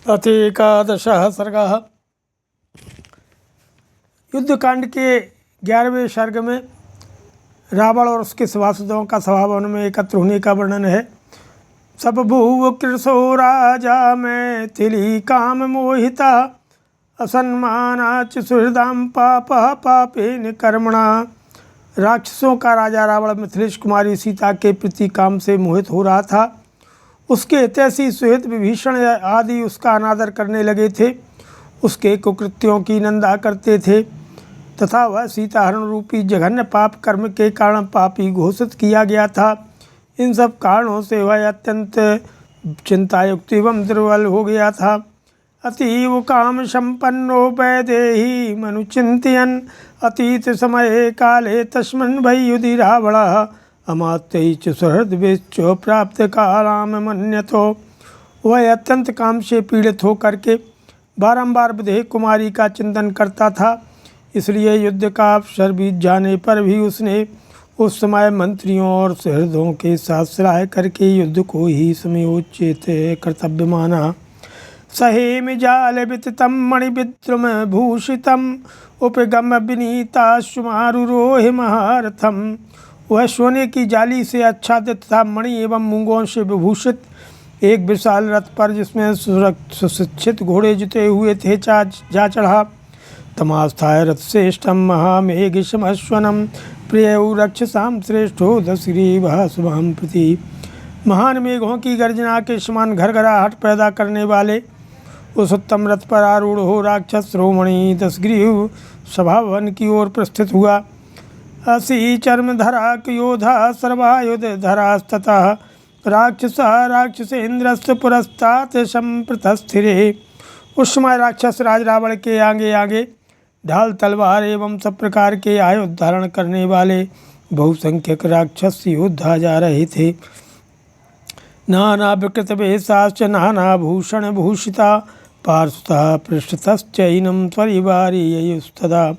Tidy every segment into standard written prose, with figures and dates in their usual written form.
अथ एकादशः सर्गः। युद्धकांड के 11वें सर्ग में रावण और उसके सभासदों का सभावन में एकत्र होने का वर्णन है। सब भूव कृशो राजा मैथिली काम मोहिता असन्मानाच सुहृदाम पाप पापेन कर्मणा। राक्षसों का राजा रावण मिथिलेश कुमारी सीता के प्रति काम से मोहित हो रहा था। उसके हितैषी सुहित विभीषण आदि उसका अनादर करने लगे थे, उसके कुकृत्यों की निंदा करते थे तथा वह सीताहरण रूपी जघन्य पाप कर्म के कारण पापी घोषित किया गया था। इन सब कारणों से वह अत्यंत चिंतायुक्त एवं दुर्बल हो गया था। अतीव काम संपन्नो वैदेही मनुचिंतयन अतीत समय काले तस्मिन् वै युधि रावणः अमात्यैश्च सुहृद्भिश्च प्राप्त कालाम मन्यतो। वह अत्यंत काम से पीड़ित होकर के बारंबार विदेह कुमारी का चिंतन करता था, इसलिए युद्ध का अवसर बीत जाने पर भी उसने उस समय मंत्रियों और सुहृदों के साथ सलाह करके युद्ध को ही समयोचित कर्तव्य माना। सहेम जाल विततम मणिविद्रुम भूषितम उपगम विनीताश्रुमारुरोह महारथम। वह सोने की जाली से आच्छादित तथा मणि एवं मूंगों से विभूषित एक विशाल रथ पर, जिसमें सुशिक्षित घोड़े जुते हुए थे, जा चढ़ा। तमास्थाय रथ श्रेष्ठम महामेघिशमश्वनम प्रियौ रक्षसाम श्रेष्ठो दशग्रीवः शुभम प्रति। महान मेघों की गर्जना के समान घरघराहट पैदा करने वाले उस उत्तम रथ पर आरूढ़ हो राक्षस रोमणी दशग्रीव सभावन की ओर प्रस्थित हुआ। असी चर्मधराक योधा सर्वायुध धरास्ततः राक्षसा राक्षसेन्द्रस्य पुरस्तात् संप्रतस्थिरे। उस समय राक्षस राज रावण के आगे आगे ढाल तलवार एवं सब प्रकार के आयुध धारण करने वाले बहुसंख्यक राक्षस योद्धा जा रहे थे। नाना विकृत वेशाश्च नाना भूषण भूषिता पार्श्वतः पृष्ठतश्चैनं त्वरिवारीयुस्तदा।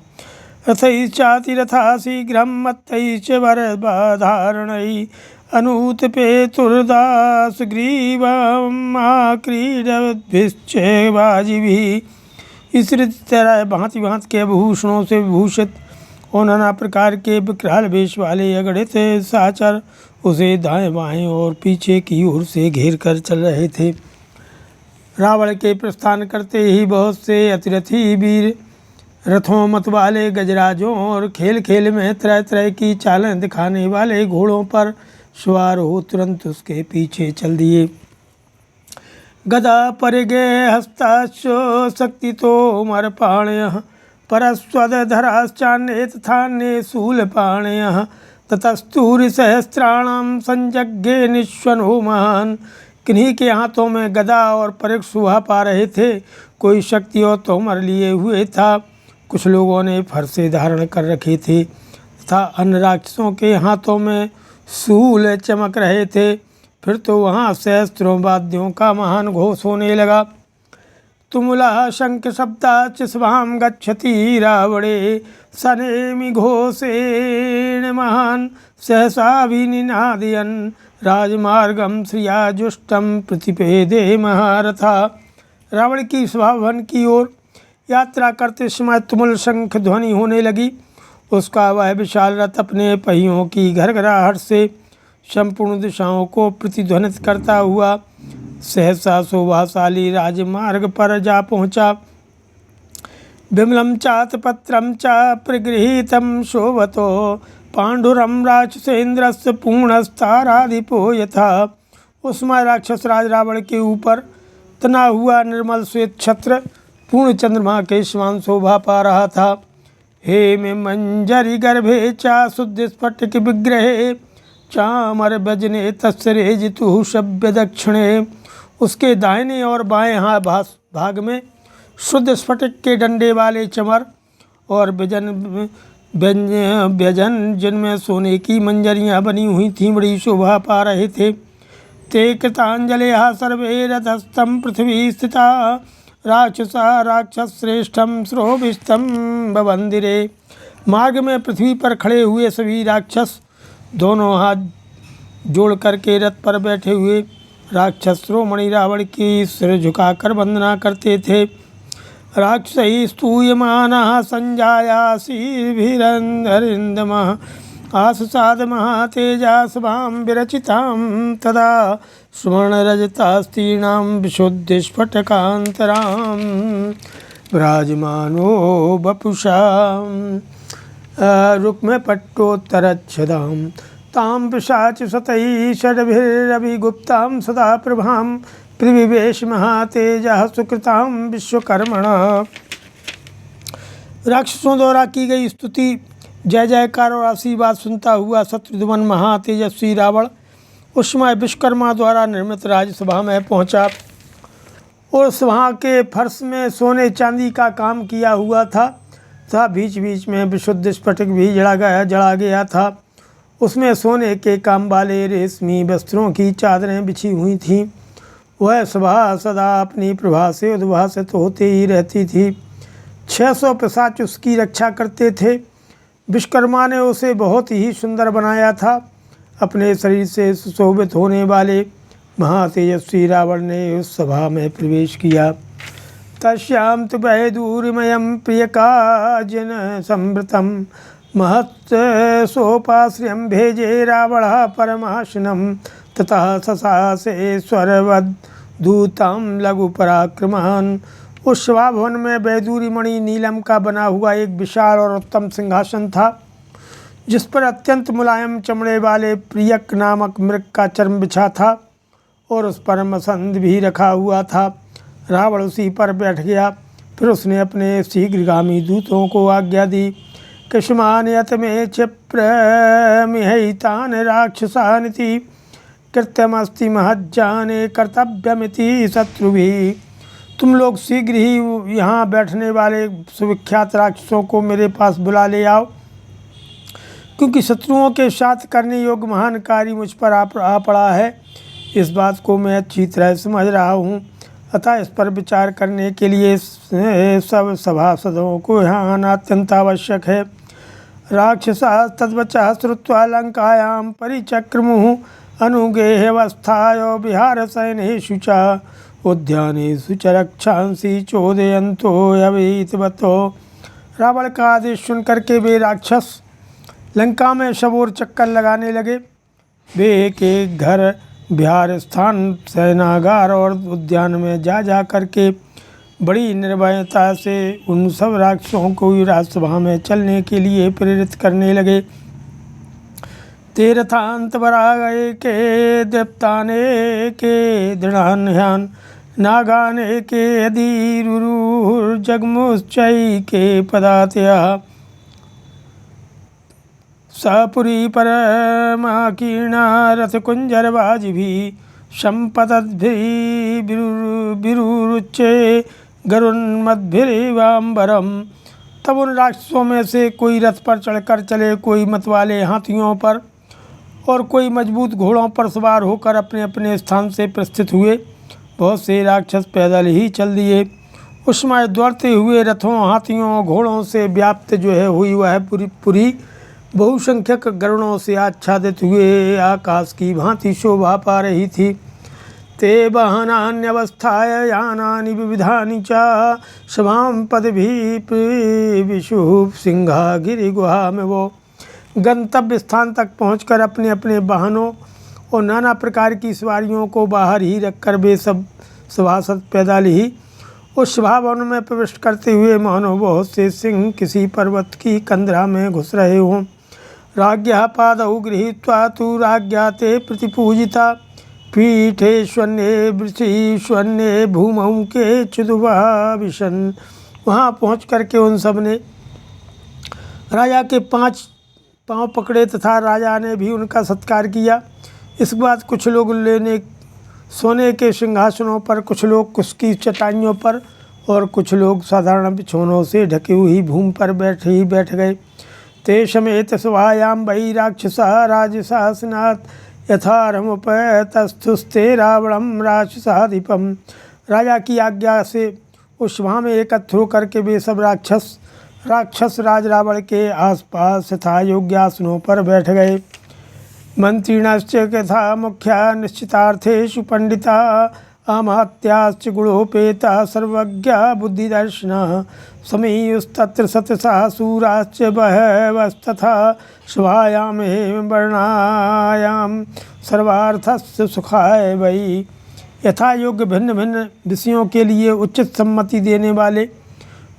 रथैश्चातिरथा शीघ्रं मत्तैश्च वरधारणैः अनुतपेतुर्दासग्रीवमाक्रीडद्भिश्च बाजिभिः। इस तरह भांति भांति के आभूषणों से विभूषित और नाना प्रकार के विकराल वेश वाले अगणित साचर उसे दाएं बाएं और पीछे की ओर से घेर कर चल रहे थे। रावण के प्रस्थान करते ही बहुत से अतिरथी वीर रथों मत वाले गजराजों और खेल खेल में तरह तरह की चालें दिखाने वाले घोड़ों पर सवार हो तुरंत उसके पीछे चल दिए। गदा परिगे हस्ताश्चो शक्ति तो मरपाणयः परस्वधराश्चान्ये तथान्ये शूलपाणयः ततस्तूरिसहस्राणां संजज्ञे निश्वनो महान्। किन्हीं के हाथों में गदा और परिग शोभा पा रहे थे, कोई शक्ति और तोमर लिए हुए था, कुछ लोगों ने फरसे धारण कर रखे थे तथा अन्य राक्षसों के हाथों में शूल चमक रहे थे। फिर तो वहाँ सहस्त्रों वाद्यों का महान घोष होने लगा। तुमुला शंख शब्दाच सभां गच्छति रावणे सनेमि घोषेण महान सहसाभिनिनादयन् राजमार्गम श्रियाजुष्टम प्रतिपेदे महारथा। रावण की सभावन की ओर यात्रा करते समय तुमुल शंख ध्वनि होने लगी। उसका वह विशाल रथ अपने पहियों की घरघराहट से संपूर्ण दिशाओं को प्रतिध्वनित करता हुआ सहसा शोभाशाली राजमार्ग पर जा पहुँचा। विमलं चातपत्रं च प्रगृहीतं शोभतो पांडुरं राक्षसेन्द्रस्य पूर्णस्ताराधिपो यथा। उसमें राक्षस राज रावण के ऊपर तना हुआ निर्मल श्वेत छत्र पूर्ण चंद्रमा के समान शोभा पा रहा था। हे में मंजरी गर्भे चा शुद्ध स्फटिक विग्रहे चामर बजने तस्रे जितु शब्य दक्षिणे। उसके दाहिने और बाएं भाग में शुद्ध स्फटिक के डंडे वाले चमर और व्यजन जिनमें सोने की मंजरियां बनी हुई थीं बड़ी शोभा पा रहे थे। ते कृतांजलिः सर्वे रथस्थं पृथ्वी स्थिता राक्षसा राक्षस श्रेष्ठम श्रोभिस्तम बवंदिरे। मार्ग में पृथ्वी पर खड़े हुए सभी राक्षस दोनों हाथ जोड़ करके रथ पर बैठे हुए राक्षस शिरोमणि रावण की सिर झुकाकर वंदना करते थे। राक्षसैः स्तूयमानः संजायासीभिररिन्दमः आससाद महातेजा सभां विरचितां तदा सुवर्णरजतास्तीनां विशुद्धिस्फटिकान्तरां विराजमानो वपुषा रुक्मपट्टोत्तरच्छदां तां पिशाचशतैः षड्भिरभिगुप्तां सदा प्रभां त्रिविवेश महातेजः सुकृतां विश्वकर्मणा। राक्षसों द्वारा की गई स्तुति, जय जयकार और आशीर्वाद सुनता हुआ शत्रुघ्न महातेजस्वी रावण उस समय विश्वकर्मा द्वारा निर्मित राजसभा में पहुंचा और सभा के फर्श में सोने चांदी का काम किया हुआ था तथा बीच बीच में विशुद्ध स्फटिक भी जड़ा गया था। उसमें सोने के काम वाले रेशमी वस्त्रों की चादरें बिछी हुई थीं। वह सभा सदा अपनी प्रभा से उद्भासित होते ही रहती थी। 600 पिशाच उसकी रक्षा करते थे। विश्वकर्मा ने उसे बहुत ही सुंदर बनाया था। अपने शरीर से सुशोभित होने वाले महातेजस्वी रावण ने उस सभा में प्रवेश किया। तस्यां तु वैदूर्यमयं प्रियकाजन संवृतं महत् सोपाश्रियं भेजे रावणः परमाशनं ततः ससासेश्वरवद्धूतां लघु पराक्रमान्। उस सभा भवन में वैदूरी मणि नीलम का बना हुआ एक विशाल और उत्तम सिंहासन था जिस पर अत्यंत मुलायम चमड़े वाले प्रियक नामक मृग का चर्म बिछा था और उस पर मसंद भी रखा हुआ था। रावण उसी पर बैठ गया। फिर उसने अपने शीघ्रगामी दूतों को आज्ञा दी, कस्मान्यत में क्षिप्रमिहैतान् राक्षसानिति कृत्यमस्ति महज्जाने कर्तव्यमिति शत्रुभिः। तुम लोग शीघ्र ही यहाँ बैठने वाले सुविख्यात राक्षसों को मेरे पास बुला ले आओ, क्योंकि शत्रुओं के साथ करने योग्य महान कार्य मुझ पर आ पड़ा है। इस बात को मैं अच्छी तरह समझ रहा हूँ, अतः इस पर विचार करने के लिए सब सभासदों को यहाँ आना अत्यंत आवश्यक है। राक्षसा तद्वचः श्रुत्वा लंकायां परिचक्रमुः अनुगेहवस्थाय विहार शयनेषु च उद्यानेषु च रक्षांसि चोदयन्तो अवीतवतो। रावण का आदेश सुन करके वे राक्षस लंका में शबोर चक्कर लगाने लगे। वे एक एक घर, विहार स्थान, सेनागार और उद्यान में जा करके बड़ी निर्भयता से उन सब राक्षसों को राजसभा में चलने के लिए प्रेरित करने लगे। तीर्थांतवरागए के दीप्ताने के दृढ़ान्यान नागाने के अधीरुर्जगमुश्चै के पदातया सपुरी परमाकीर्णा रथकुंजरबाजिभिः संपतद्भिरुच्चे गरुन्मद्भिरेवाम्बरम्। तब उन राक्षसों में से कोई रथ पर चढ़कर चले, कोई मतवाले हाथियों पर और कोई मजबूत घोड़ों पर सवार होकर अपने अपने स्थान से प्रस्थित हुए। बहुत से राक्षस पैदल ही चल दिए। उस समय दौड़ते हुए रथों, हाथियों, घोड़ों से व्याप्त हुई वह पूरी बहुसंख्यक गरुड़ों से आच्छादित हुए आकाश की भांति शोभा पा रही थी। ते वाहनान्यवस्थाय यानानि विविधानि च सभां पदभिः सिंहा गिरि गुहा में वो गंतव्य स्थान तक पहुंचकर अपने अपने वाहनों और नाना प्रकार की सवारियों को बाहर ही रखकर वे सब सभासद पैदल ही उस सभा भवन में प्रविष्ट करते हुए मानो बहुत से सिंह किसी पर्वत की कंदरा में घुस रहे हों। राज्ञः पादौ गृहीत्वा तु राज्ञा ते प्रतिपूजिता पीठे स्वन्ये वृषिष्वन्ये भूमौ के चुदुवा विशन। वहाँ पहुँच करके उन सब ने राजा के 5 पाँव पकड़े तथा राजा ने भी उनका सत्कार किया। इसके बाद कुछ लोग लेने सोने के सिंहासनों पर, कुछ लोग कुश की चटाइयों पर और कुछ लोग साधारण बिछौनों से ढकी हुई भूमि पर बैठ गए। ते समेत सभायां वै राक्षसा राजशासनात् यथारमुपतस्थुस्ते रावणं राक्षसाधिपम। राजा की आज्ञा से उस सभा में एकत्र होकर के वे सब राक्षस राज रावण के आसपास तथा योग्य आसनों पर बैठ गए। मंत्रिणश्च यथा मुख्या निश्चितार्थेषु पंडिता अमात्याश्च गुणोपेता सर्वज्ञा बुद्धिदर्शिनः समीयुस्तत्र सतसा सूराश्च बहवस्तथा सभायां वर्णायां सर्वार्थस्य सुखाय वै। यथा योग्य भिन्न भिन्न विषयों के लिए उचित सम्मति देने वाले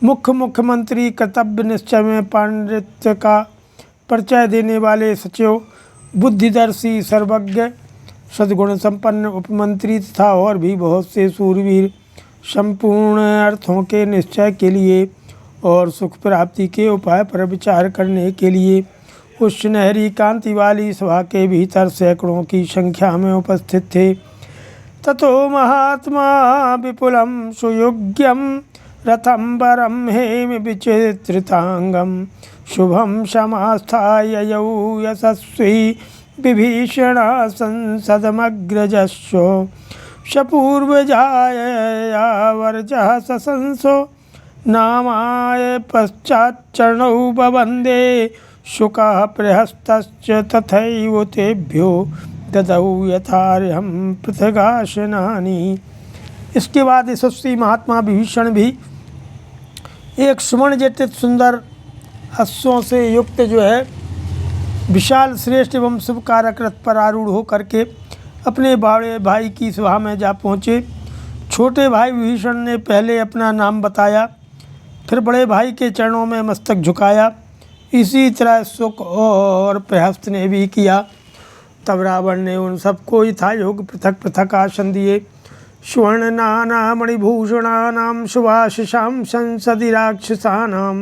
मुख्यमंत्री, कर्तव्य निश्चय में पांडित्य का परिचय देने वाले सचिव, बुद्धिदर्शी, सर्वज्ञ, सद्गुण संपन्न उपमंत्री तथा और भी बहुत से सूरवीर संपूर्ण अर्थों के निश्चय के लिए और सुख प्राप्ति के उपाय पर विचार करने के लिए उस सुनहरी कांति वाली सभा के भीतर सैकड़ों की संख्या में उपस्थित थे। ततो महात्मा विपुलम सुयोग्यम रथम वरम हेम विचित्रितांगम शुभम समास्थाय ययौ यशस्वी विभीषण संसदमग्रजस्व सपूर्वजाया वर्जः ससंसो नामाय पश्चाच्चरणौ बवन्दे शुकः प्रहस्तश्च तथैव तेभ्यो ददौ यथार्हं पृथगासनानि। इसके बाद यशस्वी महात्मा विभीषण भी एक सुवर्ण जटित सुंदर अश्वों से युक्त जो है विशाल श्रेष्ठ एवं शुभ कारक रथ पर आरूढ़ होकर के अपने बड़े भाई की सभा में जा पहुँचे। छोटे भाई विभीषण ने पहले अपना नाम बताया, फिर बड़े भाई के चरणों में मस्तक झुकाया। इसी तरह शुक और प्रहस्त ने भी किया। तब रावण ने उन सबको यथायोग पृथक पृथक आसन दिए। स्वर्ण नाना मणिभूषणानां सुभाषिषां संसदि राक्षसानां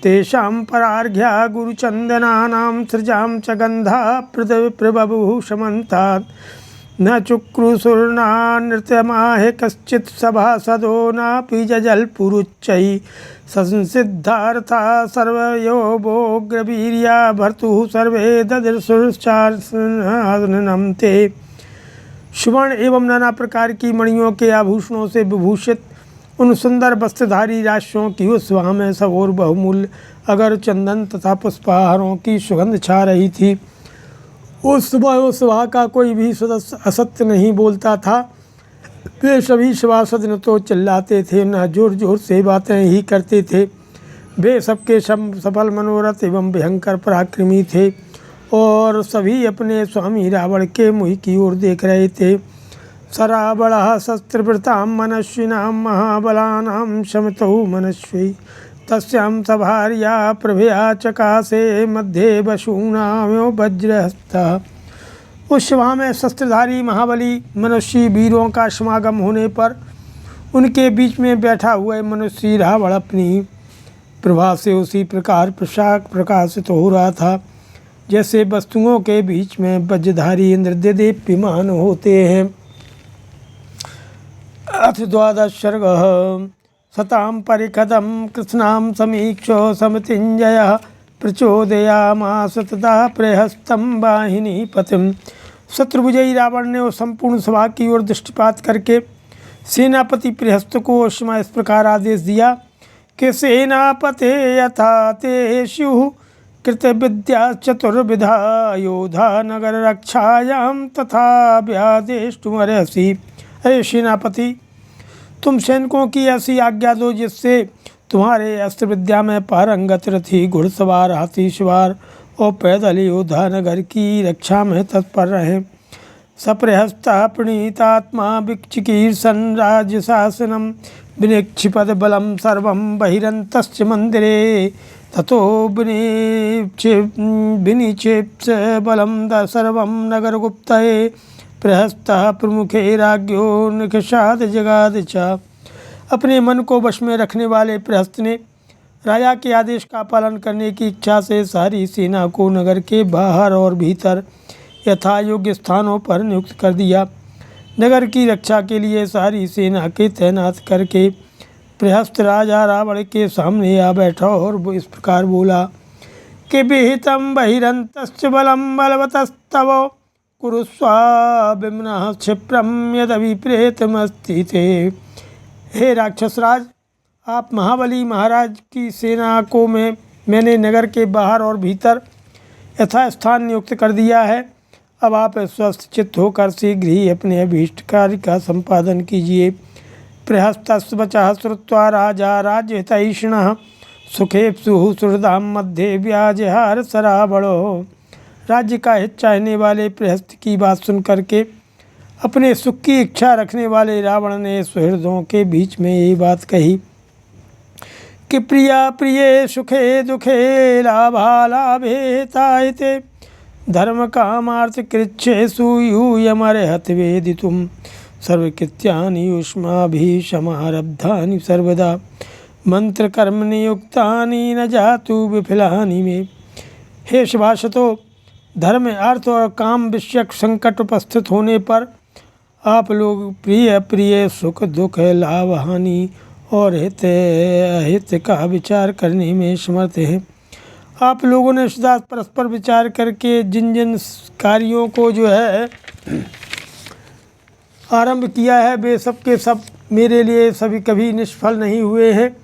तेषां परार्घ्या गुरुचन्दनानां सृजां च गन्धा प्रबभूव समन्तात् न चुक्रुसुर्ना नृत्यमाहे कश्चित् सभासदो नापि जजल्पुरुच्चैः संसिद्धार्था सर्वयोगोग्रवीर्या भर्तुः सर्वे ददृशुश्चासनं ते। सुवर्ण एवं नाना प्रकार की मणियों के आभूषणों से विभूषित उन सुंदर वस्त्रधारी राशियों की उस सभा में सब और बहुमूल्य अगर चंदन तथा पुष्पहारों की सुगंध छा रही थी। उस सभा का कोई भी सदस्य असत्य नहीं बोलता था। वे सभी सभासद न तो चिल्लाते थे न जोर जोर से बातें ही करते थे। वे सबके सफल मनोरथ एवं भयंकर पराक्रमी थे और सभी अपने स्वामी रावण के मुँह की ओर देख रहे थे। सराबलः शस्त्रवृतां मनस्विनां महाबलानां शमितौ मनस्वी तस्यां सभार्या प्रभया चकासे मध्ये वसूनाम्यो वज्रहस्तः। उस सभा में शस्त्रधारी महाबली मनुष्य वीरों का समागम होने पर उनके बीच में बैठा हुआ मनुष्य रावण अपनी प्रभा से उसी प्रकार प्रकाशित हो रहा था जैसे वस्तुओं के बीच में वज्रधारी इंद्र देदीप्यमान होते हैं। अथ द्वादश सर्गः सतां परिखदं कृत्स्नां समीक्षो समतिञ्जयः प्रचोदयामास तदा प्रहस्तं वाहिनीपतिं। शत्रुविजयी रावण ने उस संपूर्ण सभा की ओर दृष्टिपात करके सेनापति प्रहस्त को उस समय इस प्रकार आदेश दिया कि सेनापते यथा ते स्युः कृतविद्या चतुर्विधा योधा नगर रक्षायां तथा व्यादेष्टुमर्हसि। अरे सेनापति, तुम सैनिकों की ऐसी आज्ञा दो जिससे तुम्हारे अस्त्र विद्या में पारंगत रथी, घुड़सवार, हाथी सवार और पैदल योद्धा नगर की रक्षा में तत्पर रहे। सप्रहस्ता प्रणीतात्मा विचिकीर्षन् राज्य शासनम विनिक्षिपद बलम सर्वं बहिरन्तस्य मंदिरे ततो विनिक्षिप्त बलम सर्वं नगरगुप्तये प्रहस्तः प्रमुखे राज्ञो निखिषाद जगाद च। अपने मन को वश में रखने वाले प्रहस्त ने राजा के आदेश का पालन करने की इच्छा से सारी सेना को नगर के बाहर और भीतर यथा योग्य स्थानों पर नियुक्त कर दिया। नगर की रक्षा के लिए सारी सेना के तैनात करके प्रहस्त राजा रावण के सामने आ बैठा और वो इस प्रकार बोला कि विहितं बहिरन्तश्च बलं बलवतस्तव कुरुस्वाभिमनः क्षिप्रं यदभिप्रेतमस्ति ते। हे राक्षसराज, आप महाबली महाराज की सेना को मैंने नगर के बाहर और भीतर यथा स्थान नियुक्त कर दिया है। अब आप स्वस्थ चित्त होकर शीघ्र ही अपने अभीष्ट कार्य का संपादन कीजिए। प्रहस्तस्वचः श्रुत्वा राजा राज्यहितैषिणः सुखेप्सुः सुहृदां मध्ये व्याजहार सराबड़ो। राज्य का हित चाहने वाले प्रहस्त की बात सुन करके अपने सुख की इच्छा रखने वाले रावण ने सुहृदों के बीच में ये बात कही कि प्रिया प्रिये सुखे दुखे लाभा लाभे तायते धर्म कामार्थ कृच्छेषु यूयमर्हत वेदितुं सर्वकृत्यानि युष्माभिः समारब्धानि सर्वदा मंत्र कर्म नियुक्तानि न जातु विफलानि में। हे सुभाषितो, धर्म अर्थ और काम विषयक संकट उपस्थित होने पर आप लोग प्रिय प्रिय सुख दुख लाभ हानि और हित अहित का विचार करने में समर्थ हैं। आप लोगों ने सदा परस्पर विचार करके जिन जिन कार्यों को जो है आरंभ किया है वे सब के सब मेरे लिए सभी कभी निष्फल नहीं हुए हैं।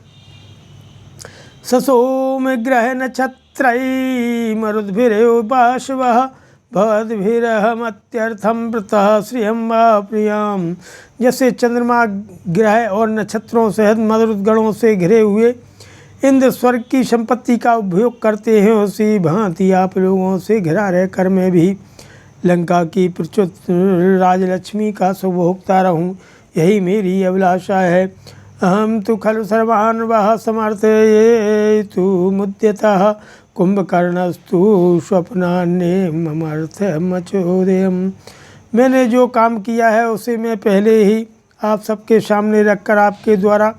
ससोम ग्रह नक्षत्रैः मरुद्भिरुपाशवः भवद्भिरहमत्यर्थं वृतः श्रियं वा प्रियाम। जैसे चंद्रमा ग्रह और नक्षत्रों सहित मरुद गणों से घिरे हुए इंद्र स्वर्ग की संपत्ति का उपयोग करते हैं, उसी भांति आप लोगों से घिरा रहकर मैं भी लंका की प्रच्युत राजलक्ष्मी का सुभोक्ता रहूं, यही मेरी अभिलाषा है। अहम तो खलु सर्वान् वः समर्थयेतु मुद्यतः कुंभकर्णस्तु स्वप्नान्ये ममर्थमचोदयम्। मैंने जो काम किया है उसे मैं पहले ही आप सबके सामने रखकर आपके द्वारा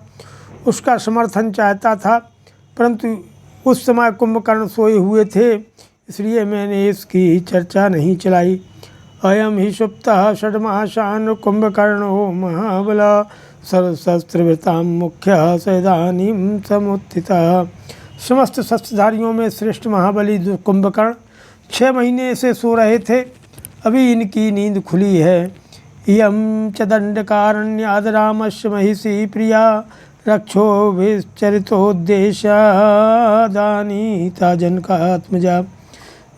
उसका समर्थन चाहता था, परंतु उस समय कुंभकर्ण सोए हुए थे, इसलिए मैंने इसकी चर्चा नहीं चलाई। अयम ही सुप्तः षड्माशान कुंभकर्णो महाबला सर्वशस्त्रवृतां मुख्यः सैदानीं समुत्थितः। समस्त शस्त्रधारियों में श्रेष्ठ महाबली कुंभकर्ण 6 महीने से सो रहे थे, अभी इनकी नींद खुली है। इयं च दंडकारण्याद् रामस्य महिषी प्रिया रक्षो विचरितोद्देशादानीता जनकात्मजा।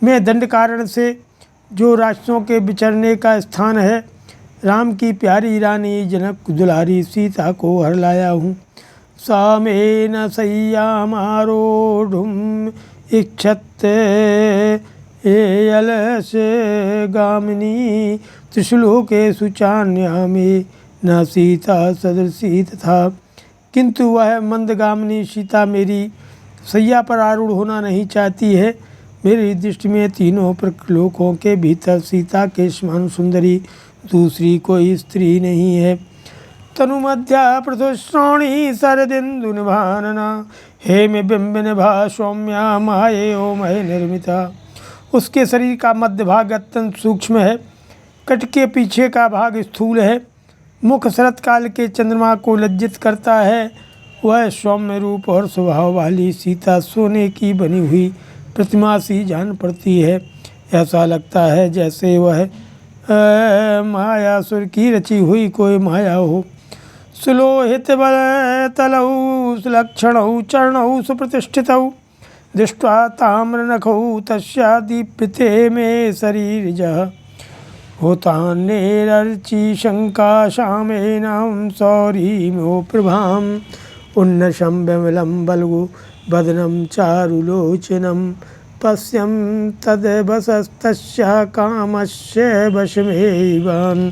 मैं दंडकारण्य से जो राक्षसों के विचरने का स्थान है राम की प्यारी रानी जनक दुलारी सीता को हर लाया हूँ। सा मेन सय्यामारोढ़ुम् इच्छत एयलस्य गामिनी त्रिशुलोकेषु चान्या में न सीता सदृशी तथा। किंतु वह मंदगामिनी सीता मेरी सैया पर आरूढ़ होना नहीं चाहती है। मेरी दृष्टि में तीनों प्रलोकों के भीतर सीता के समान सुंदरी दूसरी कोई स्त्री नहीं है। तनुमध्या प्रथुश्रोणी शरदिन्दुनिभानना हेम बिंबिनिभा सौम्या मायेयो मय निर्मिता। उसके शरीर का मध्य भाग अत्यंत सूक्ष्म है, कट के पीछे का भाग स्थूल है, मुख शरत काल के चंद्रमा को लज्जित करता है। वह सौम्य रूप और स्वभाव वाली सीता सोने की बनी हुई प्रतिमा सी जान पड़ती है। ऐसा लगता है जैसे वह मायासुर की रची हुई कोई माया हो। सुलोहित बल तलौ सुलक्षणौ चरणौ सुप्रतिष्ठितौ दृष्ट्वा ताम्रनखौ तस्या दीप्यते मे शरीरजः। होतान्येरर्ची शंका शामेनां सौरीमो प्रभाम् उन्नशं विमलं बलगु बदनं चारुलोचनं पश्यं तद्वसस्तस्या कामस्य वशमेवान्।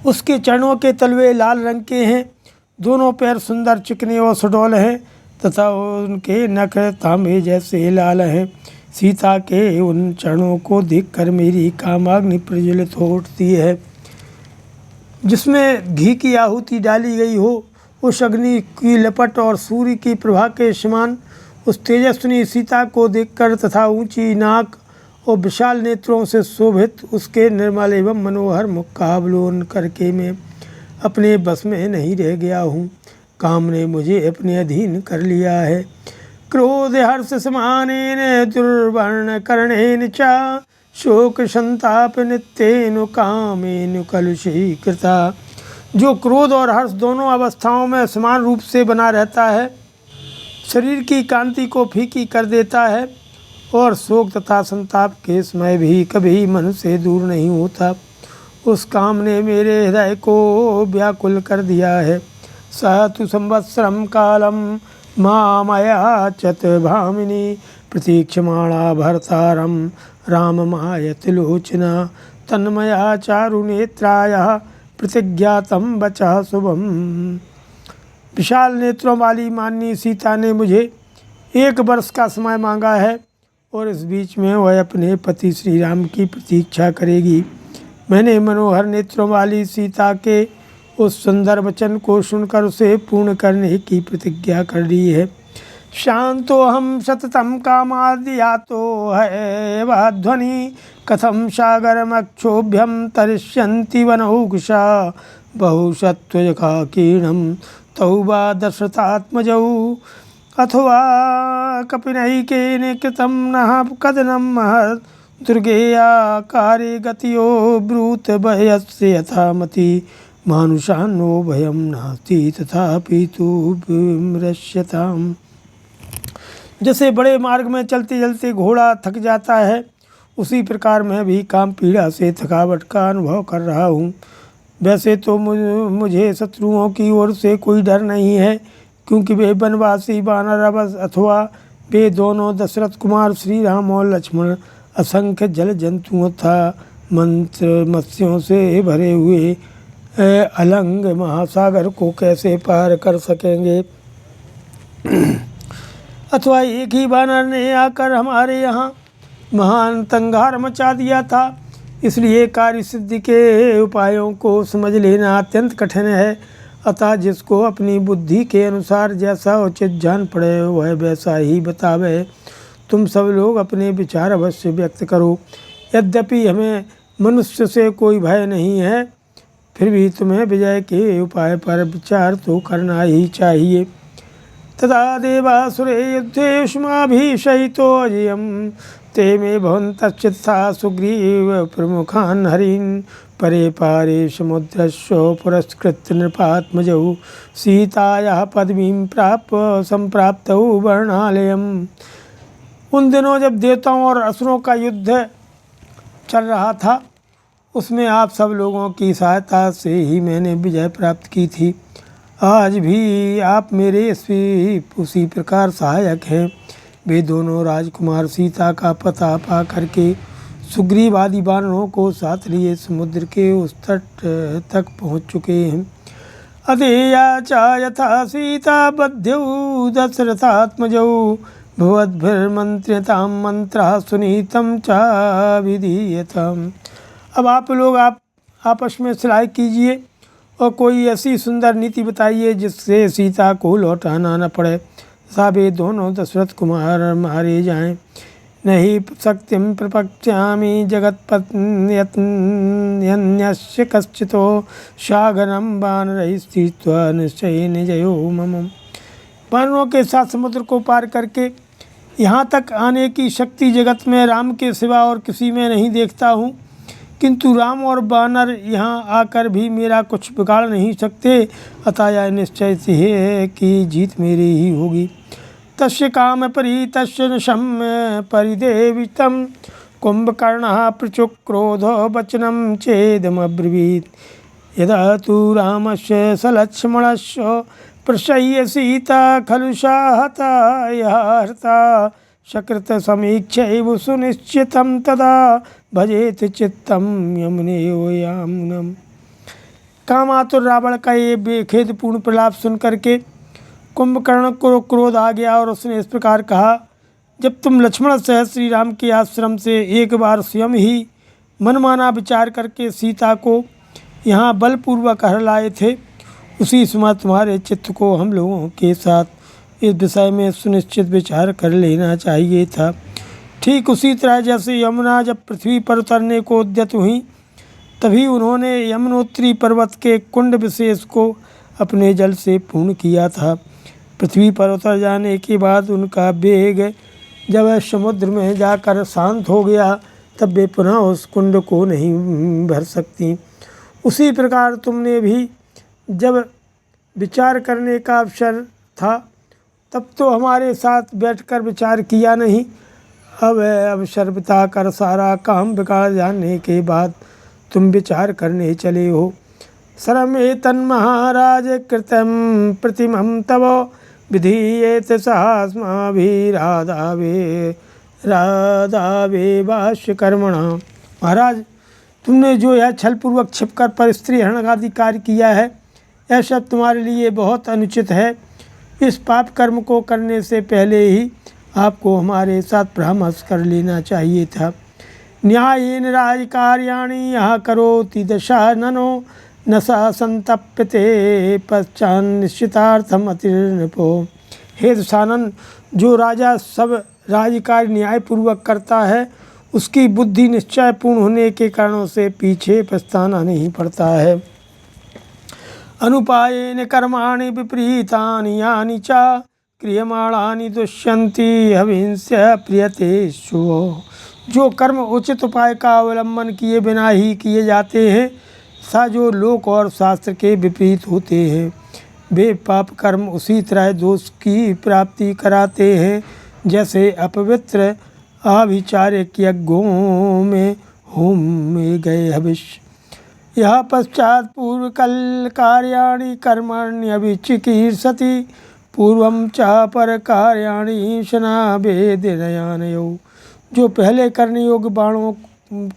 उसके चरणों के तलवे लाल रंग के हैं, दोनों पैर सुंदर चिकने और सुडौल हैं तथा उनके नख तांबे जैसे लाल हैं। सीता के उन चरणों को देखकर मेरी कामाग्नि प्रज्वलित हो उठती है। जिसमें घी की आहुति डाली गई हो, उस अग्नि की लपट और सूर्य की प्रभा के समान उस तेजस्विनी सीता को देखकर तथा ऊंची नाक और विशाल नेत्रों से शोभित उसके निर्मल एवं मनोहर मुख का अवलोकन करके मैं अपने बस में नहीं रह गया हूँ। काम ने मुझे अपने अधीन कर लिया है। क्रोध हर्ष समानेन दुर्वर्ण कर्णेन च शोक संताप नित्येन कामेन कलुषीकृता। जो क्रोध और हर्ष दोनों अवस्थाओं में समान रूप से बना रहता है, शरीर की कांति को फीकी कर देता है और शोक तथा संताप के समय भी कभी मन से दूर नहीं होता। उस काम ने मेरे हृदय को व्याकुल कर दिया है। स तु संवत्सरम कालम मामयाचत भामिनी प्रतीक्षमाणा भर्तारम राममायतिलोचना तन्मया चारुनेत्राया प्रतिज्ञातम वचः शुभम। विशाल नेत्रों वाली माननी सीता ने मुझे 1 वर्ष का समय मांगा है और इस बीच में वह अपने पति श्री राम की प्रतीक्षा करेगी। मैंने मनोहर नेत्रों वाली सीता के उस सुंदर वचन को सुनकर उसे पूर्ण करने की प्रतिज्ञा कर ली है। शांतो हम सततम कामाद्यातो है वह ध्वनि कथम सागरमक्षोभ्यम तरिष्यन्ति वनौकुशा बहुशत्वजकाकीर्णं तौ वा दशरथात्मजौ अथवा कपिनैकेन कृतं नः कदनं महत् दुर्गेया कार्ये गतियो ब्रूत भयस्य यथा मति मानुषान्नो भयं नास्ति तथापि तु विमृश्यताम्। जैसे बड़े मार्ग में चलते चलते घोड़ा थक जाता है, उसी प्रकार मैं भी काम पीड़ा से थकावट का अनुभव कर रहा हूँ। वैसे तो मुझे शत्रुओं की ओर से कोई डर नहीं है, क्योंकि वे वनवासी वानर अथवा वे दोनों दशरथ कुमार श्री राम और लक्ष्मण असंख्य जल जंतुओं तथा मंत्र मत्स्यों से भरे हुए अलंग महासागर को कैसे पार कर सकेंगे। अथवा एक ही वानर ने आकर हमारे यहाँ महान तंगार मचा दिया था। इसलिए कार्य सिद्धि के उपायों को समझ लेना अत्यंत कठिन है। अतः जिसको अपनी बुद्धि के अनुसार जैसा उचित जान पड़े वह वैसा ही बतावे। तुम सब लोग अपने विचार अवश्य व्यक्त करो। यद्यपि हमें मनुष्य से कोई भय नहीं है, फिर भी तुम्हें विजय के उपाय पर विचार तो करना ही चाहिए। तदा देवासुरे युद्धेष्माभिषयितो अजयं ते मे भवन्तश्चित्ता सुग्रीव प्रमुखान् हरीन् परे पारे समुद्रस्य पुरस्कृत्य नृपात्मजौ सीतायाः पदवीं प्राप्य संप्राप्तौ वर्णालयम्। उन दिनों जब देवताओं और असुरों का युद्ध चल रहा था, उसमें आप सब लोगों की सहायता से ही मैंने विजय प्राप्त की थी। आज भी आप मेरे उसी प्रकार सहायक हैं। वे दोनों राजकुमार सीता का पता पा करके सुग्रीव आदि वानरों को साथ लिए समुद्र के उस तट तक पहुँच चुके हैं। अधेया च यथा सीता बध्यौ दशरथात्मजौ भवद्भिर्मन्त्र्यतां मंत्रः सुनीतं च विधीयताम्। अब आप लोग आपस में सलाह कीजिए और कोई ऐसी सुंदर नीति बताइए जिससे सीता को लौटाना न पड़े, तथा वे दोनों दशरथ कुमार मारे जाएं। नहीं शक्तिं प्रपक्ष्यामि जगत्पत्यन्यस्य कश्चितो सागरं वानरैः स्थित्वा निश्चयेन जयो मम। वानरों के साथ समुद्र को पार करके यहाँ तक आने की शक्ति जगत में राम के सिवा और किसी में नहीं देखता हूँ, किंतु राम और वानर यहाँ आकर भी मेरा कुछ बिगाड़ नहीं सकते। अतः यह निश्चय से है कि जीत मेरी ही होगी। तस्य काम परितस्य नशम्य परिदेवितं कुंभकर्णः प्रचुक्रोधो वचनं चेदमब्रवीत्। यदा तु रामस्य सलक्ष्मणस्य प्रशय्य सीता खलु सा हता हर्ता सकृत समीक्षैव सुनिश्चितं तदा भजेत चित्तं यमुनेयोयामुनम्। कामातुर रावण का ये बेखेदपूर्ण प्रलाप सुन करके कुंभकर्ण को क्रोध आ गया और उसने इस प्रकार कहा, जब तुम लक्ष्मण सहित श्री राम के आश्रम से एक बार स्वयं ही मनमाना विचार करके सीता को यहाँ बलपूर्वक हर लाए थे, उसी समय तुम्हारे चित्त को हम लोगों के साथ इस विषय में सुनिश्चित विचार कर लेना चाहिए था। ठीक उसी तरह जैसे यमुना जब पृथ्वी पर उतरने को उद्यत हुई, तभी उन्होंने यमुनोत्री पर्वत के कुंड विशेष को अपने जल से पूर्ण किया था। पृथ्वी पर उतर जाने के बाद उनका वेग जब समुद्र में जाकर शांत हो गया, तब वे पुनः उस कुंड को नहीं भर सकती। उसी प्रकार तुमने भी जब विचार करने का अवसर था, तब तो हमारे साथ बैठकर विचार किया नहीं। अब है अवसर बिता कर सारा काम बिगाड़ जाने के बाद तुम विचार करने चले हो। सरमेतन महाराज कृतम प्रतिमं तव विधीयेत साहस्माभिरादावे राधावे भाष्य कर्मणा। महाराज, तुमने जो यह छलपूर्वक छिपकर पर स्त्री हरण आदि कार्य किया है, यह सब तुम्हारे लिए बहुत अनुचित है। इस पाप कर्म को करने से पहले ही आपको हमारे साथ परामर्श कर लेना चाहिए था। न्यायेन राजकार्याणि यह करोति दशाननो न सा संतप्यते पश्चान निश्चितार्थम अतिर्नपो। हे दशानन, जो राजा सब राजकार्य न्यायपूर्वक करता है, उसकी बुद्धि निश्चय पूर्ण होने के कारणों से पीछे पछताना नहीं पड़ता है। अनुपायेन कर्माणि विपरीतानि यानि च क्रियमाणानि दुष्यन्ति हविंस्य प्रियते शुभो। जो कर्म उचित उपाय का अवलंबन किए बिना ही किए जाते हैं, सा जो लोक और शास्त्र के विपरीत होते हैं, वे पाप कर्म उसी तरह दोष की प्राप्ति कराते हैं जैसे अपवित्र आभिचारिक यज्ञों में होम में गए हविष्य। यह पश्चात पूर्व कल कार्याणि कर्मण्यभिचिकीर्षति पूर्वं च पर कार्याणि शनाभेदनयानयो। जो पहले करने योग्य बाणों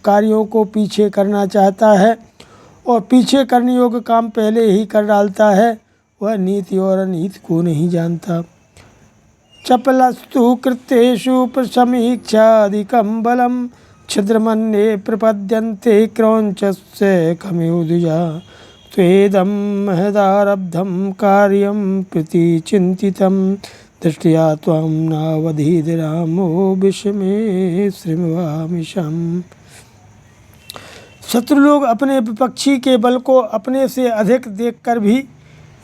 कार्यों को पीछे करना चाहता है और पीछे करने योग्य काम पहले ही कर डालता है, वह नीति और अनीति को नहीं जानता। चपलस्तु कृत्येषु प्रसमीक्षाधिकं बलं छिद्रमन्ये प्रपद्यन्ते क्रौञ्चस्य कमेव द्विजा। त्वेदं महदारब्धं कार्यं प्रतिचिन्तितं दृष्ट्या त्वां नावधीत रामो विषमे श्रीमवामिशम्। शत्रु लोग अपने विपक्षी के बल को अपने से अधिक देखकर भी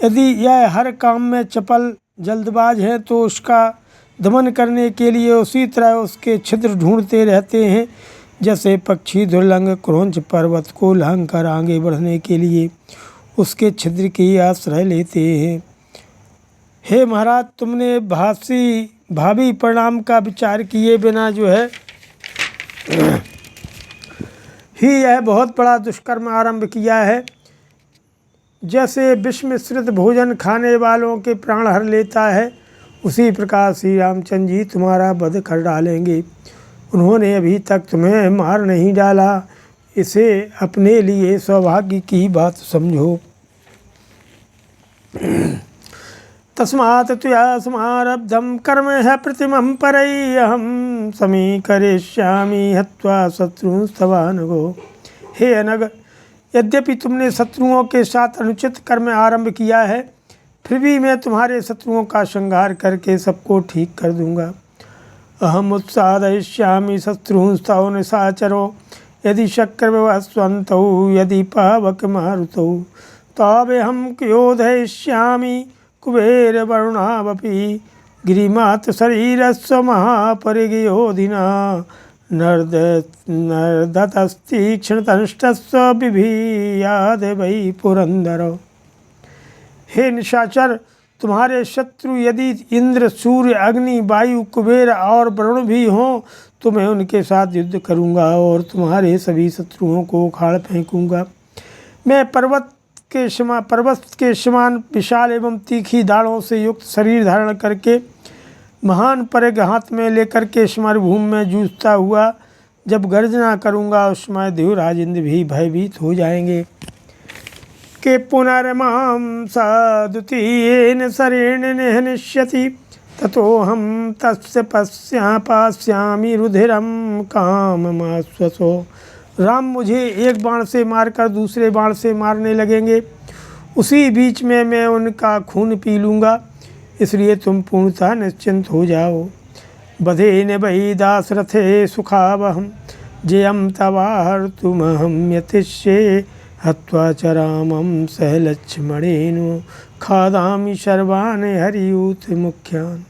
यदि यह हर काम में चपल जल्दबाज है तो उसका दमन करने के लिए उसी तरह उसके छिद्र ढूंढते रहते हैं जैसे पक्षी दुर्लंघ क्रौंच पर्वत को लांघ कर आगे बढ़ने के लिए उसके छिद्र की आश्रय लेते हैं। हे महाराज, तुमने भावी परिणाम का विचार किए बिना जो है ही यह बहुत बड़ा दुष्कर्म आरंभ किया है। जैसे विष मिश्रित भोजन खाने वालों के प्राण हर लेता है, उसी प्रकार श्री रामचंद्र जी तुम्हारा वध कर डालेंगे। उन्होंने अभी तक तुम्हें मार नहीं डाला, इसे अपने लिए सौभाग्य की बात समझो। तस्मात् त्वया समारब्धं कर्म है प्रतिमं परैहं समीकरिष्यामि हत्वा शत्रुंस्तवानघो। हे अनग, यद्यपि तुमने शत्रुओं के साथ अनुचित कर्म आरंभ किया है, फिर भी मैं तुम्हारे शत्रुओं का संहार करके सबको ठीक कर दूंगा। अहम उत्सादयिष्यामि शत्रुंस्तव निशाचरो यदि शक्रविवस्वन्तौ यदि पावक मारुतौ तावेहं योधयिष्यामि कुबेर वरुणावपि गिरिमात शरीरस्व महापरिगयोधिना नर्दतस्ति क्षणतनुष्टस्व बिभीयाद वै पुरंदरो। हे निशाचर, तुम्हारे शत्रु यदि इंद्र सूर्य अग्नि वायु कुबेर और वरुण भी हों तो मैं उनके साथ युद्ध करूंगा और तुम्हारे सभी शत्रुओं को उखाड़ फेंकूंगा। मैं पर्वत के समान विशाल एवं तीखी दाढ़ों से युक्त शरीर धारण करके महान परिग हाथ में लेकर के समरभूमि में जूझता हुआ जब गर्जना करूंगा, उस समय देवराज इंद्र भी भयभीत हो जाएंगे। के पुनर्मां सादुतीयेन शरेण निहनिष्यति ततो हम तस्य पास्यामि रुधिरं काममाश्वसो। राम मुझे एक बाण से मारकर दूसरे बाण से मारने लगेंगे, उसी बीच में मैं उनका खून पी लूँगा, इसलिए तुम पूर्णतः निश्चिंत हो जाओ। बधेन वै दाशरथे सुखावहं जयं तवाहर्तुमहं यतिष्ये हत्वा च रामं सह लक्ष्मणेन खादामि सर्वान् हरियूथ मुख्यान्।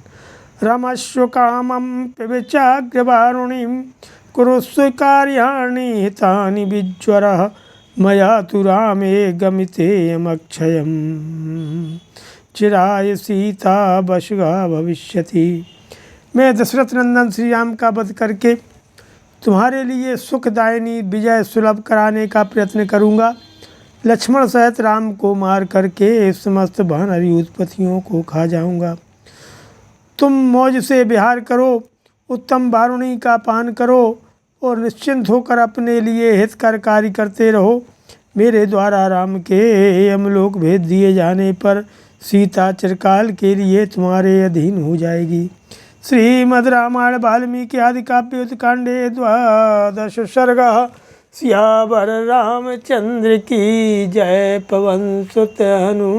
रमस्व कामं पिबचाग्रवारुणीं कुरुस्व कार्याणि हितानि विज्वरः मया तु रामे गमितेयमक्षयम् चिराय सीता वशगा भविष्यति। मैं दशरथ नंदन श्री राम का वध करके तुम्हारे लिए सुखदायिनी विजय सुलभ कराने का प्रयत्न करूँगा। लक्ष्मण सहित राम को मार करके समस्त वानरी उत्पत्तियों को खा जाऊँगा। तुम मौज से विहार करो, उत्तम वारुणी का पान करो और निश्चिंत होकर अपने लिए हितकर कार्य करते रहो। मेरे द्वारा राम के यमलोक भेज दिए जाने पर सीता चिरकाल के लिए तुम्हारे अधीन हो जाएगी। श्रीमद् रामायण वाल्मीकि आदि काव्य उत्कांडे द्वादश सर्गः। सियावर रामचंद्र की जय। पवन सुत हनुमान।